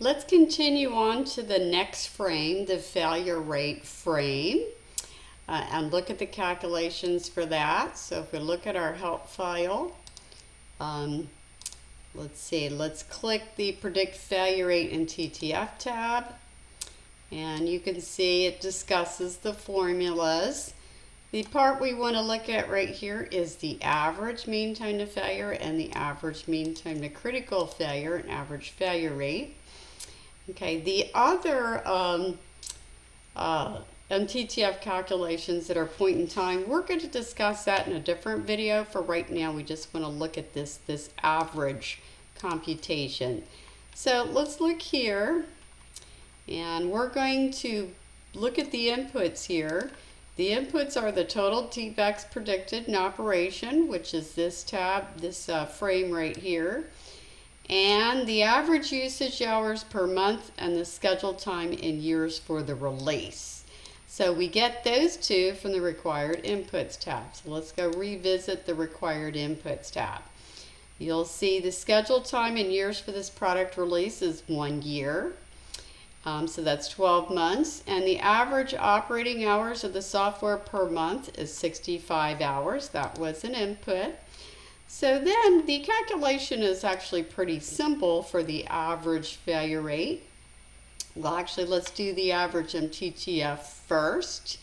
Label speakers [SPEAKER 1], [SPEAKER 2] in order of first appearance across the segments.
[SPEAKER 1] Let's continue on to the next frame, the failure rate frame, and look at the calculations for that. So if we look at our help file, let's see, let's click the Predict Failure Rate in TTF tab, and you can see it discusses the formulas. The part we want to look at right here is the average mean time to failure and the average mean time to critical failure and average failure rate. Okay, the other MTTF calculations that are point in time, we're going to discuss that in a different video. For right now, we just want to look at this average computation. So let's look here, and we're going to look at the inputs here. The inputs are the total defects predicted in operation, which is this tab, this frame right here, and the average usage hours per month and the scheduled time in years for the release. So we get those two from the required inputs tab. So let's go revisit the required inputs tab. You'll see the scheduled time in years for this product release is 1 year. So that's 12 months, and the average operating hours of the software per month is 65 hours. That was an input. So then the calculation is actually pretty simple for the average failure rate. Well, actually, let's do the average MTTF first.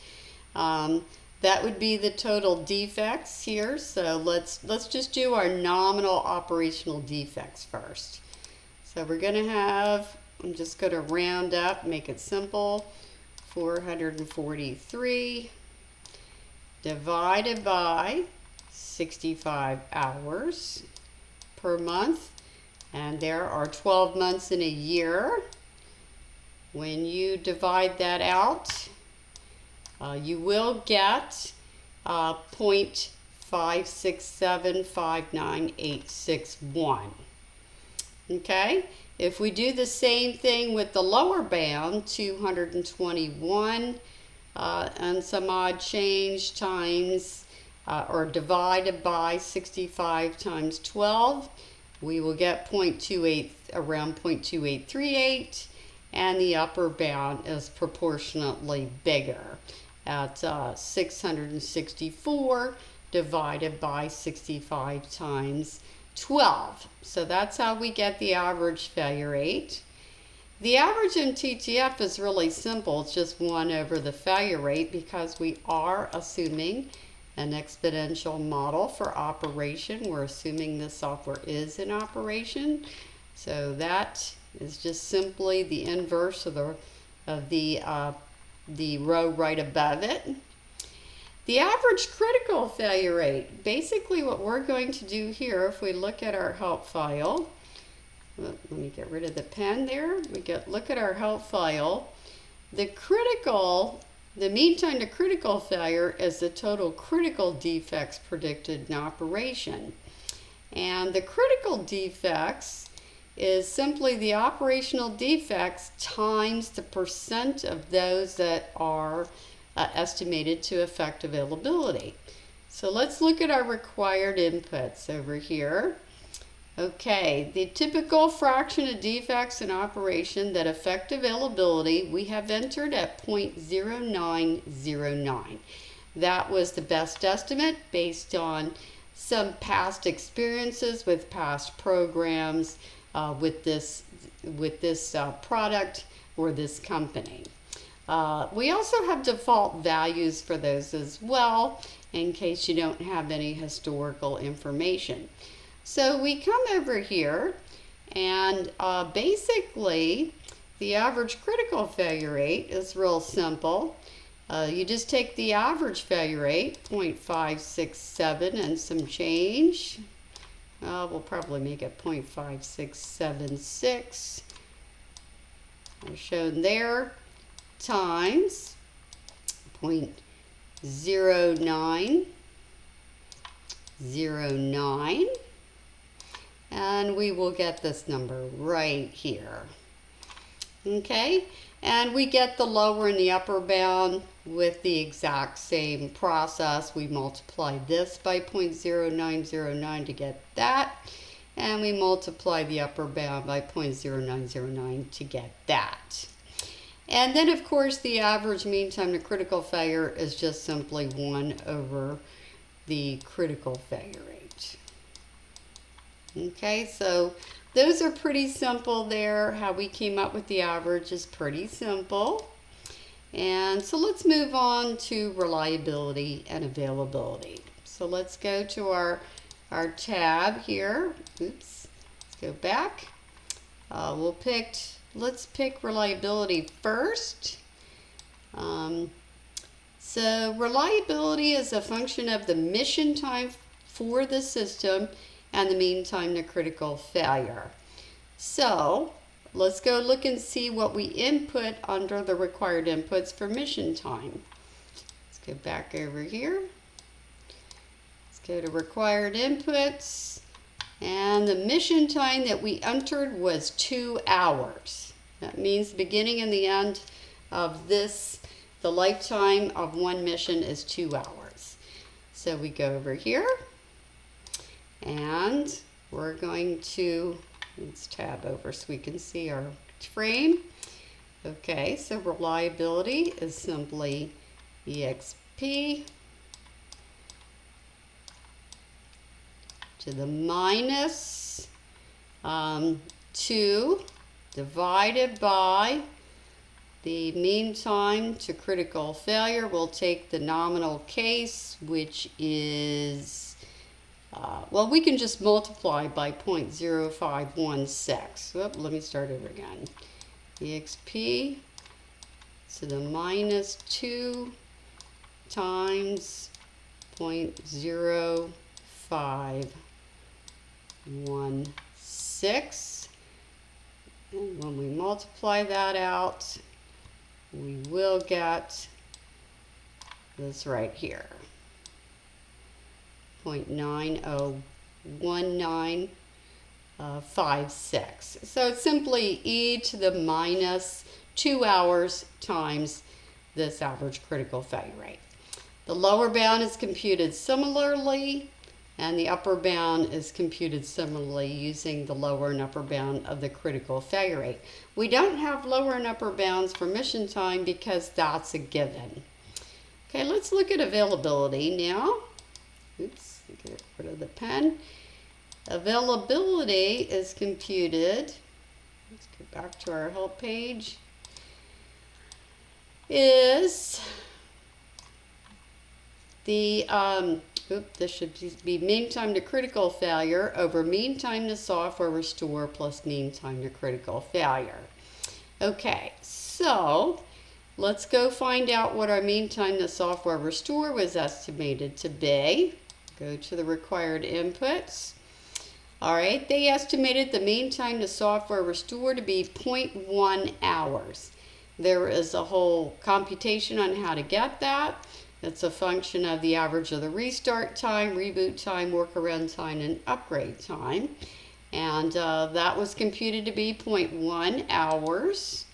[SPEAKER 1] That would be the total defects here. So let's just do our nominal operational defects first. So we're going to have, I'm just going to round up, make it simple, 443 divided by 65 hours per month, and there are 12 months in a year. When you divide that out, you will get 0.56759,861. Okay, if we do the same thing with the lower bound, 221 and some odd change times or divided by 65 times 12, we will get around 0.2838, and the upper bound is proportionately bigger at 664 divided by 65 times 12. So that's how we get the average failure rate. The average MTTF is really simple. It's just 1 over the failure rate, because we are assuming an exponential model for operation. We're assuming the software is in operation. So that is just simply the inverse of the row right above it. The average critical failure rate, basically what we're going to do here, if we look at our help file, let me get rid of the pen there, look at our help file. The mean time to critical failure is the total critical defects predicted in operation. And the critical defects is simply the operational defects times the percent of those that are estimated to affect availability. So let's look at our required inputs over here. Okay, the typical fraction of defects in operation that affect availability we have entered at 0.0909. That was the best estimate based on some past experiences with past programs with this product or this company. We also have default values for those as well, in case you don't have any historical information. So we come over here, and basically the average critical failure rate is real simple. You just take the average failure rate, 0.567 and some change. We'll probably make it 0.5676, as shown there, times 0.0909, and we will get this number right here. Okay, and we get the lower and the upper bound with the exact same process. We multiply this by 0.0909 to get that, and we multiply the upper bound by 0.0909 to get that. And then of course the average mean time to critical failure is just simply 1 over the critical failure rate. Okay, so those are pretty simple there. How we came up with the average is pretty simple. And so let's move on to reliability and availability. So let's go to our tab here. Oops, let's go back. Let's pick reliability first. So reliability is a function of the mission time for the system and the mean time to critical failure. So let's go look and see what we input under the required inputs for mission time. Let's go back over here. Let's go to required inputs. And the mission time that we entered was 2 hours. That means the beginning and the end of this, the lifetime of one mission is 2 hours. So we go over here and we're going to, let's tab over so we can see our frame. Okay, so reliability is simply EXP to the minus 2 divided by the mean time to critical failure. We'll take the nominal case, which is, well, we can just multiply by 0.0516. Oop, let me start over again. EXP to the minus 2 times 0.0516. And when we multiply that out, we will get this right here, 0.901956. So it's simply e to the minus 2 hours times this average critical failure rate. The lower bound is computed similarly, and the upper bound is computed similarly using the lower and upper bound of the critical failure rate. We don't have lower and upper bounds for mission time because that's a given. Okay, let's look at availability now. Oops, get rid of the pen. Availability is computed, let's go back to our help page, is the this should be mean time to critical failure over mean time to software restore plus mean time to critical failure. Okay, so let's go find out what our mean time to software restore was estimated to be. Go to the required inputs. All right, they estimated the mean time to software restore to be 0.1 hours. There is a whole computation on how to get that. It's a function of the average of the restart time, reboot time, workaround time, and upgrade time. And that was computed to be 0.1 hours.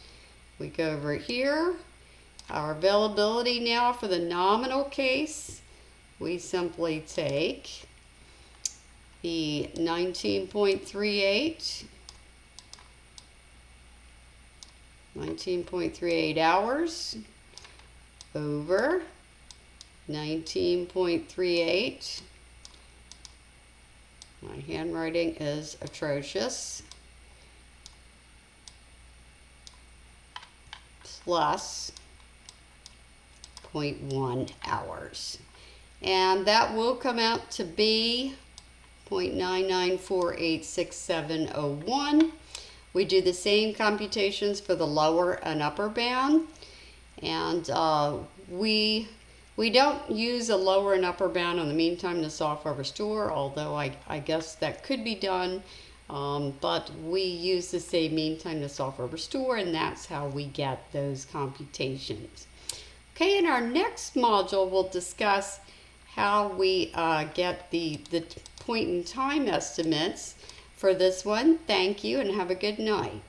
[SPEAKER 1] We go over here. Our availability now for the nominal case, we simply take the 19.38 hours over 19.38. My handwriting is atrocious. Plus 0.1 hours. And that will come out to be 0.99486701. We do the same computations for the lower and upper bound. And we don't use a lower and upper bound on the mean time to software restore, although I guess that could be done. But we use the same mean time to software restore, and that's how we get those computations. Okay, in our next module, we'll discuss how we get the point in time estimates for this one. Thank you and have a good night.